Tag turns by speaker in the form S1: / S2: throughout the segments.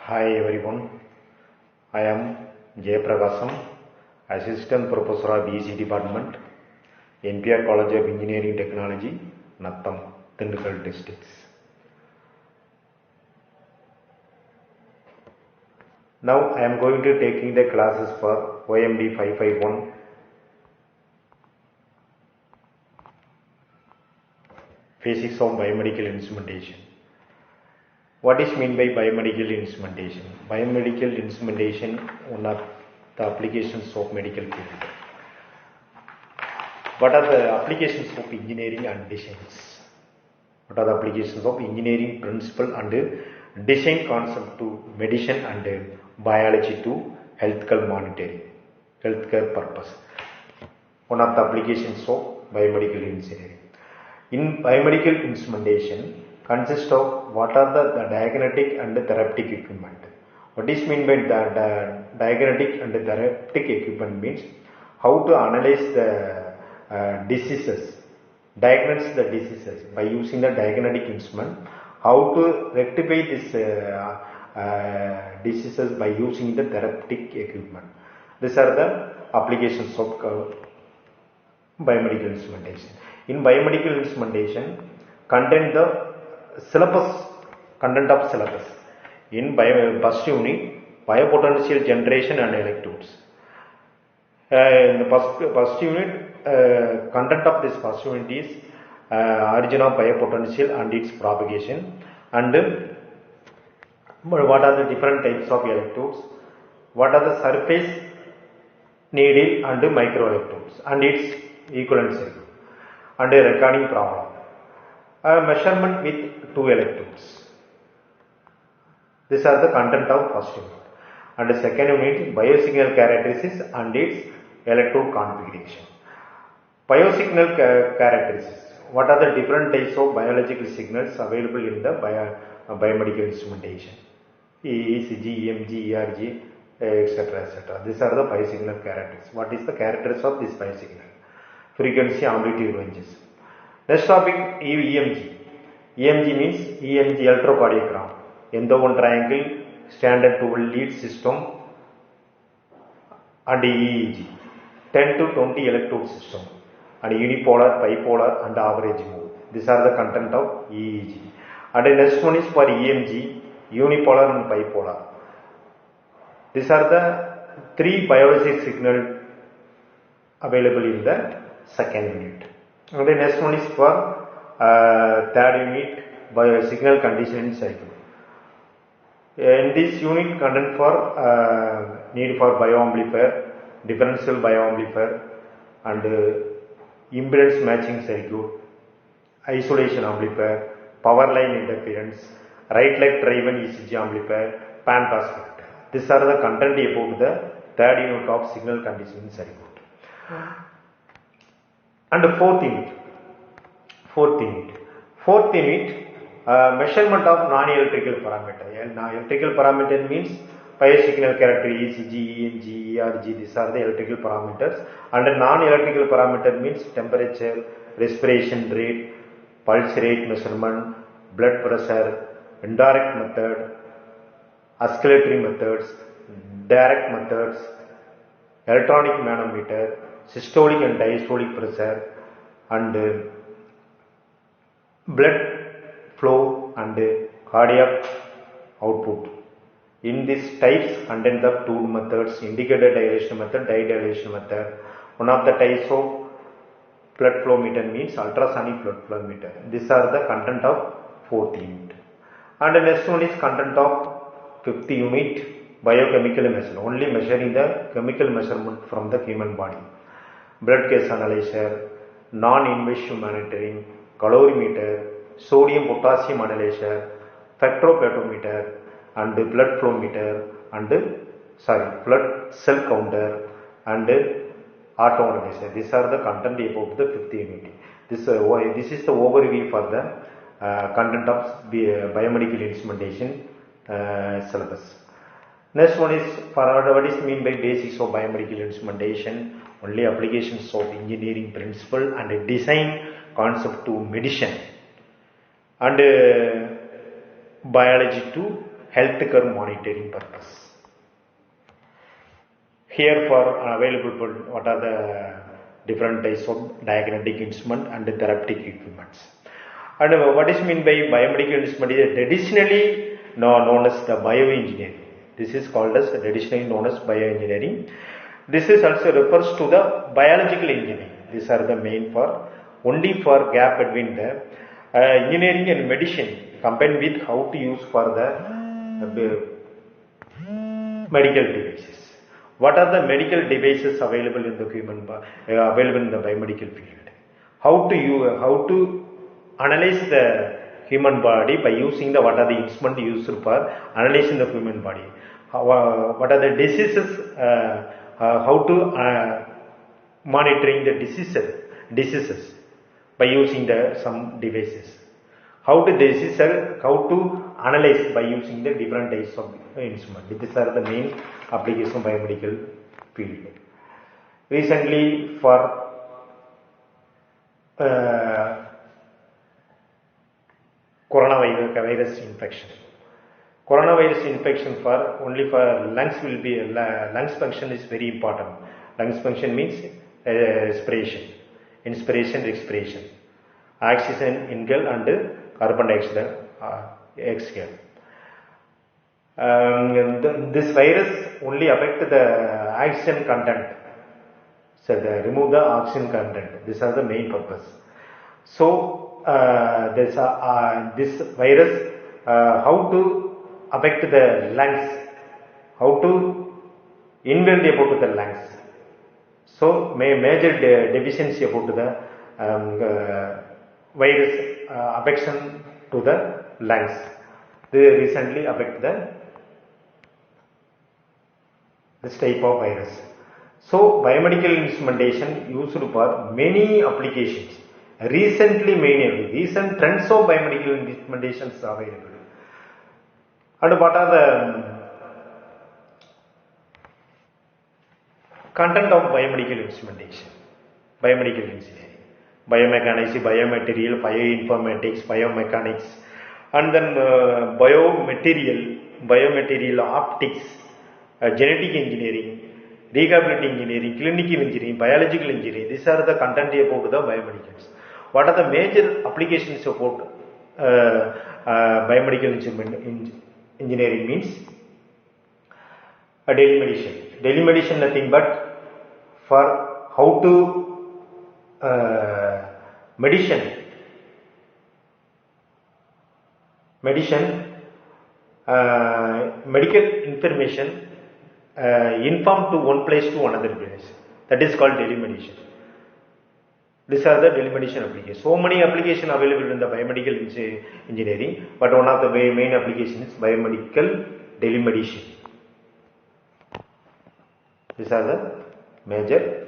S1: Hi everyone, I am J. Prakasam, Assistant Professor of BC Department, NPR College of Engineering Technology, Nattam, Tindukal districts. Now I am going to taking the classes for OMD 551, Physics of Biomedical Instrumentation. What is meant by biomedical instrumentation? Biomedical instrumentation, one of the applications of medical field. What are the applications of engineering and designs? What are the applications of engineering principle and design concept to medicine and biology to healthcare monitoring, healthcare purpose? One of the applications of biomedical engineering. In biomedical instrumentation, consists of what are the diagnostic and therapeutic equipment. What is meant by the diagnostic and therapeutic equipment means how to analyze the diseases, diagnose the diseases by using the diagnostic instrument, how to rectify these diseases by using the therapeutic equipment. These are the applications of biomedical instrumentation. In biomedical instrumentation, content of syllabus. In first unit, biopotential generation and electrodes. In the first unit, content of this first unit is origin of biopotential and its propagation, and what are the different types of electrodes, what are the surface needle and microelectrodes and its equivalent circuit, and a recording problem. A measurement with two electrodes. These are the content of first unit. And the second unit, biosignal characteristics and its electrode configuration. Biosignal characteristics. What are the different types of biological signals available in the biomedical instrumentation? ECG, EMG, ERG, etc. etc. These are the biosignal characteristics. What is the characteristics of this biosignal? Frequency, amplitude ranges. Next topic, EMG. EMG means EMG electrocardiogram. Endo-1 triangle, standard 12 lead system, and EEG. 10 to 20 electrode system, and unipolar, bipolar, and average mode. These are the content of EEG. And the next one is for EMG, unipolar and bipolar. These are the three biological signals available in the second unit. And the next one is for third unit, by signal conditioning cycle. In this unit, content for need for bioamplifier, differential bioamplifier, and impedance matching circuit, isolation amplifier, power line interference, right leg driven ECG amplifier, pan pass filter. These are the content about the third unit of signal conditioning circuit. And the fourth unit, measurement of non-electrical parameter. Electrical parameter means biosignal character, ECG, EMG, ERG. These are the electrical parameters. And non-electrical parameter means temperature, respiration rate, pulse rate measurement, blood pressure, indirect method, oscillatory methods, direct methods, electronic manometer, systolic and diastolic pressure, and blood flow and cardiac output. In these types, content of two methods, indicator dilation method, dye dilation method. One of the types of blood flow meter means ultrasonic blood flow meter. These are the content of fourth unit. And the next one is content of fifth unit, biochemical measurement, only measuring the chemical measurement from the human body. Blood gas analyzer, non-invasive monitoring, calorimeter, sodium potassium analyzer, spectrophotometer, and blood flow meter, and blood cell counter, and auto analyzer. These are the content about the fifth unit. This is the overview for the content of biomedical instrumentation syllabus. Next one is for what is mean by basics of biomedical instrumentation. Only applications of engineering principle and design concept to medicine, and biology to healthcare monitoring purpose. Here for available, what are the different types of diagnostic instrument and therapeutic equipments. And what is meant by biomedical instrument is traditionally known as the bioengineering. This is called as traditionally known as bioengineering. This is also refers to the biological engineering. These are the main for only for gap between the engineering and medicine combined with how to use for the medical devices. What are the medical devices available in the available in the biomedical field? How to analyze the human body by using the what are the instruments used for analyzing the human body? What are the diseases? How to monitoring the diseases by using some devices. How to analyze by using the different types of instruments. These are the main applications of biomedical field. Recently, for coronavirus infection. Coronavirus infection only for lungs will be lungs function is very important. Lungs function means respiration, inspiration, expiration, oxygen inhale and carbon dioxide exhale. This virus only affect the oxygen content. So remove the oxygen content. These are the main purpose. So this virus how to affect the lungs, how to invade about the lungs. So major deficiency about the virus affection to the lungs. They recently affect this type of virus. So biomedical instrumentation used for many applications. Recent trends of biomedical instrumentations are available. And what are the content of biomedical instrumentation? Biomedical engineering, biomechanics, biomaterial, bioinformatics, biomechanics, and then biomaterial optics, genetic engineering, rehabilitative engineering, clinical engineering, biological engineering. These are the content about the biomedicals. What are the major applications about biomedical engineering means telemedicine. Telemedicine nothing but for how to medical information inform to one place to another place. That is called telemedicine. These are the telemedicine applications. So many applications available in the biomedical engineering, but one of the main applications is biomedical telemedicine. These are the major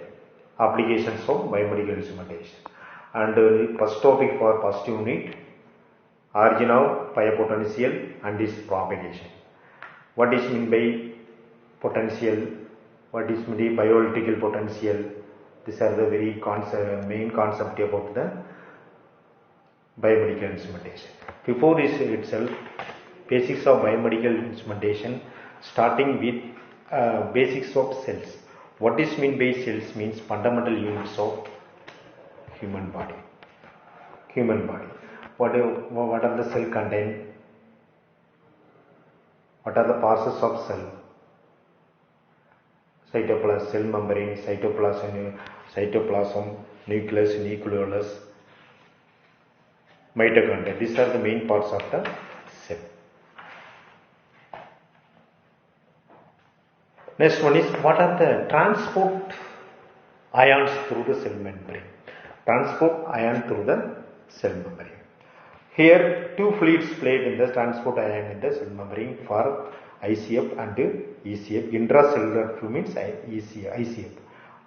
S1: applications of biomedical instrumentation. And first topic for first unit, origin of biopotential and its propagation. What is meant by potential? What is meant by bioelectrical potential? These are the very main concept about the biomedical instrumentation. Before this itself, basics of biomedical instrumentation, starting with basics of cells. What is meant by cells means fundamental units of human body. What are the cell contain? What are the processes of cell? Cytoplasm, cell membrane, cytoplasm, nucleus, nucleolus, mitochondria. These are the main parts of the cell. Next one is, what are the transport ions through the cell membrane? Transport ion through the cell membrane. Here two fluids played in the transport ion in the cell membrane for ICF and ECF. Intracellular fluid means ICF.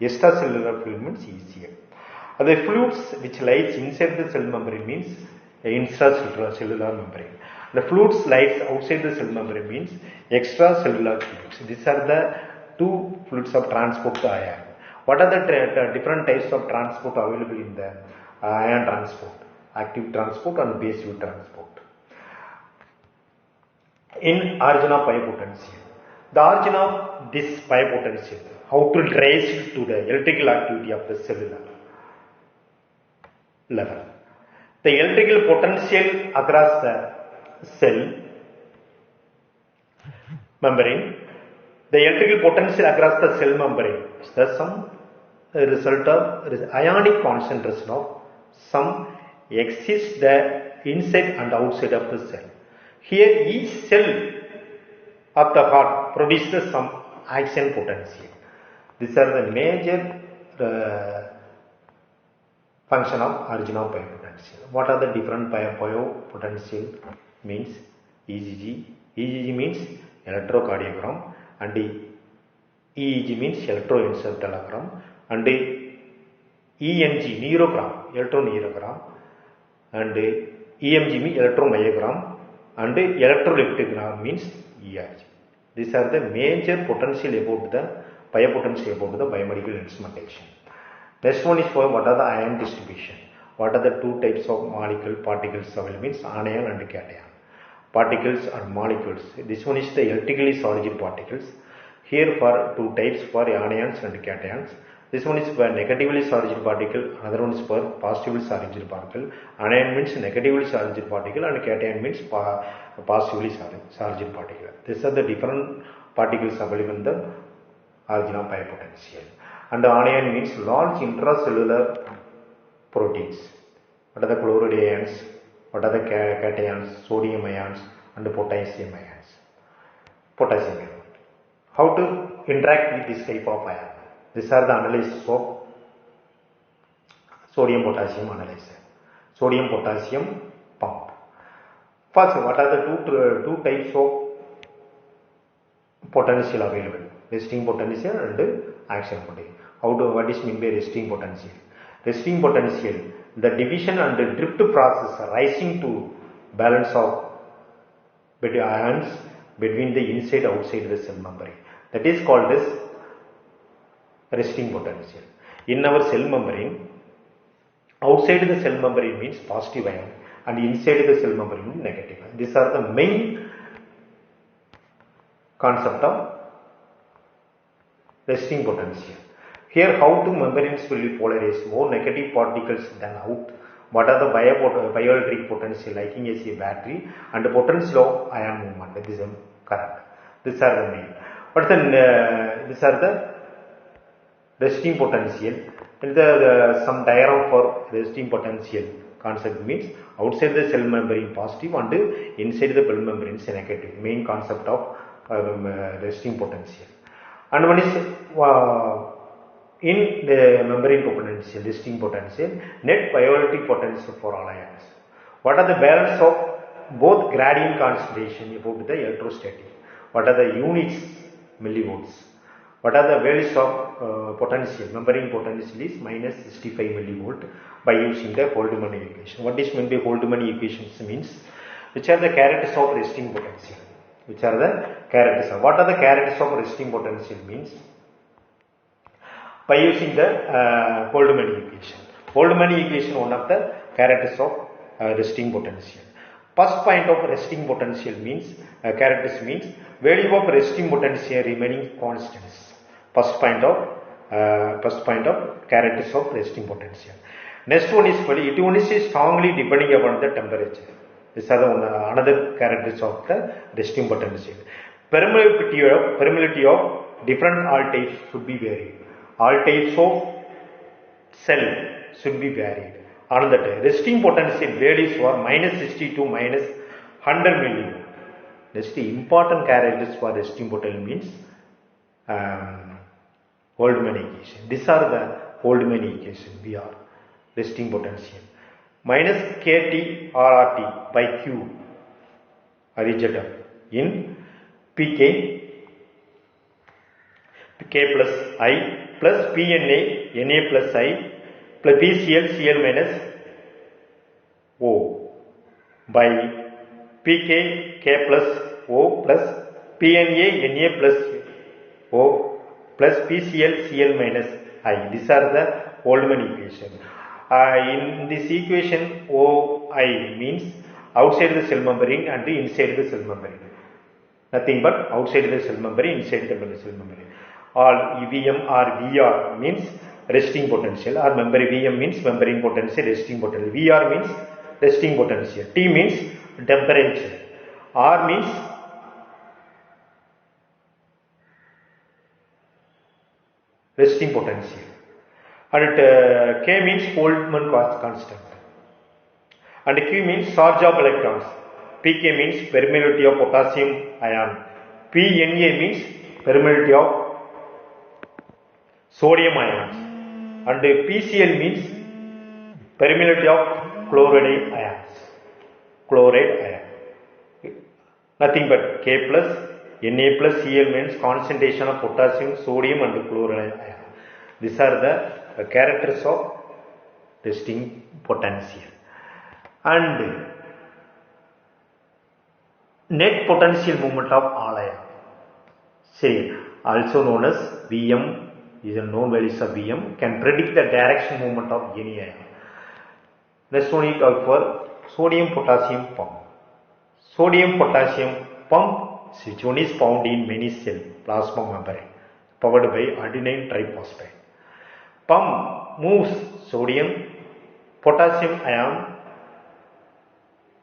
S1: Extracellular fluid means ECF. The fluids which lies inside the cell membrane means intracellular membrane. The fluids lies outside the cell membrane means extracellular fluids. These are the two fluids of transport ion. What are the different types of transport available in the ion transport? Active transport and passive transport. in origin of biopotential. The origin of this biopotential, how to trace it to the electrical activity of the cellular level. The electrical potential across the cell membrane, the electrical potential across the cell membrane is the sum result of ionic concentration of some exists the inside and outside of the cell. Here each cell of the heart produces some action potential. These are the major function of origin of biopotential. What are the different biopotential? Means EEG. EEG means electrocardiogram, and EEG means electroencephalogram, and EMG neurogram, electroneurogram, and EMG means electromyogram, and electroleptogram means ERG. These are the major potential about the biopotential about the biomedical instrumentation. Next one is for what are the ion distribution. What are the two types of molecule particles available? Means anion and cation. Particles and molecules. This one is the electrically charged particles. Here for two types for anions and cations. This one is for negatively charged particle, another one is for positively charged particle. Anion means negatively charged particle and cation means positively charged particle. These are the different particles available in the origin of biopotential. And the anion means large intracellular proteins. What are the chloride ions? What are the cations? Sodium ions and potassium ions. Potassium ion. How to interact with this type of ion? These are the analysis of sodium potassium analysis. Sodium potassium pump. First, what are the two types of potential available? Resting potential and action potential. What is mean by resting potential? Resting potential, the division and the drift process rising to balance of ions between the inside outside the cell membrane. That is called as resting potential. In our cell membrane, outside the cell membrane means positive ion and inside the cell membrane means negative ion. These are the main concept of resting potential. Here how to membranes will be polarized, more negative particles than out. What are the bioelectric potential liking as a battery and the potential of ion movement, that is current. These are the main. But then these are the resting potential. Some diagram for resting potential concept means outside the cell membrane positive and inside the cell membrane is negative. Main concept of resting potential. And one is in the membrane potential, resting potential, net bioelectric potential for all ions. What are the balance of both gradient concentration about the electrostatic? What are the units? Millivolts. What are the values of potential? Membrane potential is minus 65 millivolt by using the Boltzmann equation. What is meant by Boltzmann equations means? Which are the characteristics of resting potential? Which are the characteristics? What are the characteristics of resting potential means? By using the Boltzmann equation. Boltzmann equation, one of the characteristics of resting potential. First point of resting potential means characteristics means value of resting potential remaining constants. First point of characteristics of resting potential. Next one is it one is strongly depending upon the temperature. These are another characteristics of the resting potential. Permeability of different all types should be varied. All types of cell should be varied. Another resting potential values for minus 60 to minus 100 millivolt. That's the important characteristics for resting potential means Boltzmann equation. These are the Boltzmann equation. We are resting potential minus KT RRT by Q RZF in PK plus I plus PNA Na plus I plus PCl Cl minus O by PK K plus O plus PNA Na plus O plus PCl Cl minus I. These are the Boltzmann equation. In this equation, OI means outside the cell membrane and inside the cell membrane. Nothing but outside the cell membrane, inside the cell membrane. All VM or VR means resting potential, or VM means membrane potential, resting potential. VR means resting potential. T means temperature. R means resting potential. And K means Boltzmann constant. And Q means charge of electrons. Pk means permeability of potassium ion. Pna means permeability of sodium ions. And PCl means permeability of chloride ions. Chloride ion. Nothing but K plus Na plus Cl means concentration of potassium, sodium and chloride ion. These are the characters of resting potential. And net potential movement of all ion, say also known as Vm, is a known values of Vm, can predict the direction movement of any ion. Next one is for sodium potassium pump. Sodium potassium pump, which one is found in many cell plasma membrane, powered by adenine triphosphate. Pump moves sodium potassium ion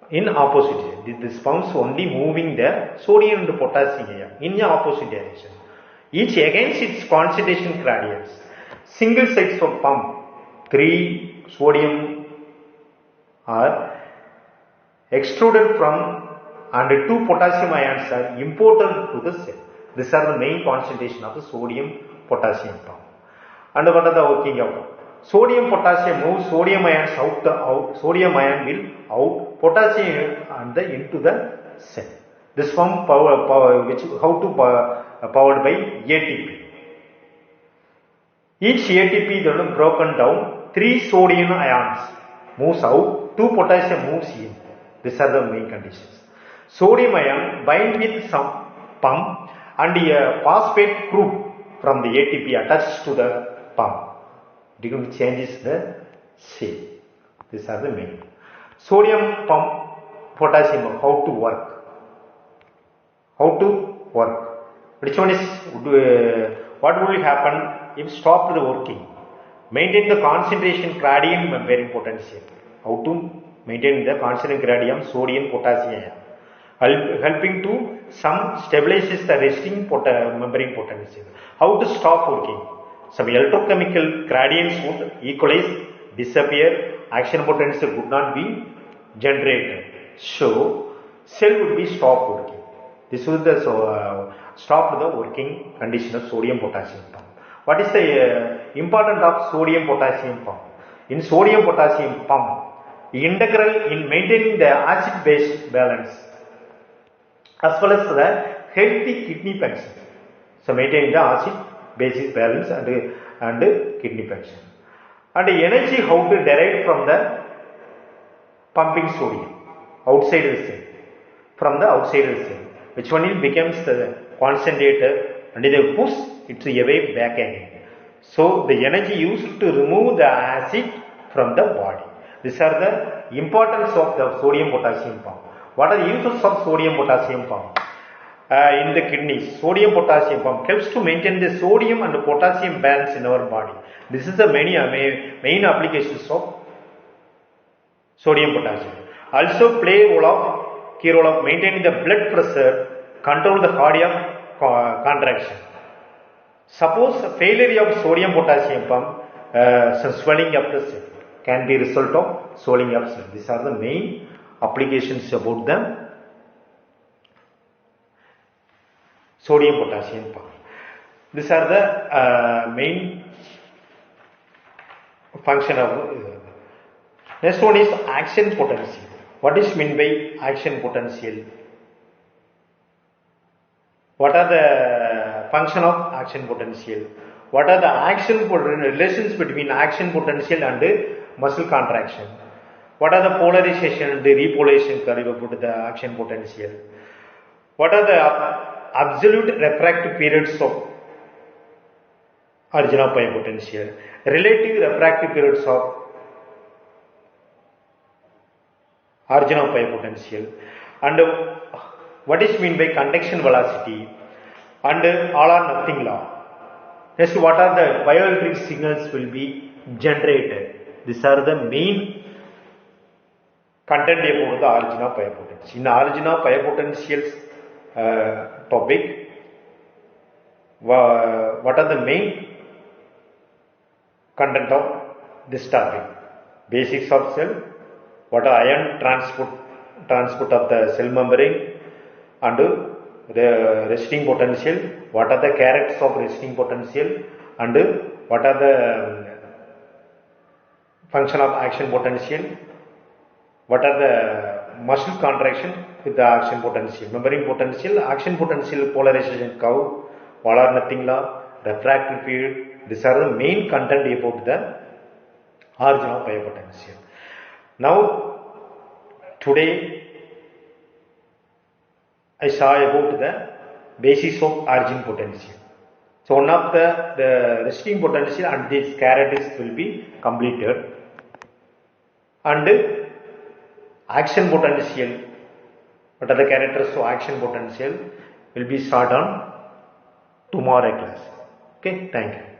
S1: in opposite. This pumps only moving the sodium and potassium ion in the opposite direction, each against its concentration gradients. Single sides of pump, 3 sodium are extruded from and 2 potassium ions are imported to the cell. These are the main concentration of the sodium potassium pump. And what are the working of sodium potassium moves sodium ions out, sodium ion will out, potassium and into the cell. This pump which how to powered by ATP. Each ATP is broken down, 3 sodium ions moves out, 2 potassium moves in. These are the main conditions. Sodium ion bind with some pump and a phosphate group from the ATP attached to the pump. It changes the shape. These are the main. Sodium pump potassium, how to work? How to work? Which one is, what will happen if stopped the working? Maintain the concentration gradient membrane potential. How to maintain the concentration gradient sodium potassium, helping to some stabilizes the resting membrane potential. How to stop working? Some electrochemical gradients would equalize, disappear, action potential would not be generated. So cell would be stopped working. This was the stop the working condition of sodium potassium pump. What is the importance of sodium potassium pump? In sodium potassium pump, integral in maintaining the acid base balance as well as the healthy kidney function. So maintaining the acid basic balance and kidney function. And the energy how to derive from the pumping sodium outside the cell, from the outside the cell, which one it becomes the concentrator and they push it away back again. So the energy used to remove the acid from the body. These are the importance of the sodium potassium pump. What are the uses of sodium potassium pump? In the kidneys, sodium potassium pump helps to maintain the sodium and potassium balance in our body. This is the main applications of sodium potassium. Also play key role of maintaining the blood pressure, control the cardiac contraction. Suppose failure of sodium potassium pump, some swelling of the cell can be result of swelling of cell. These are the main applications about the sodium potassium pump. These are the main function of next one is action potential. What is meant by action potential? What are the function of action potential? What are the action relations between action potential and muscle contraction? What are the polarization and the repolarization curve about the action potential? What are the absolute refractive periods of origin of potential? Relative refractive periods of origin of potential? And what is mean by conduction velocity, and all or nothing law. Next, what are the bioelectric signals will be generated. These are the main content about the origin of biopotential. In origin of biopotential topic, what are the main content of this topic? Basics of cell, what are ion transport of the cell membrane, and the resting potential, what are the characters of resting potential, and what are the function of action potential, what are the muscle contraction with the action potential, membrane potential, action potential, polarization curve, all or nothing law, refractive field. These are the main content about the origin of biopotential. Now, today I saw about the basis of origin potential. So, one of the resting potential and these characteristics will be completed, and action potential, what are the characters of action potential, will be started on tomorrow class. Okay, thank you.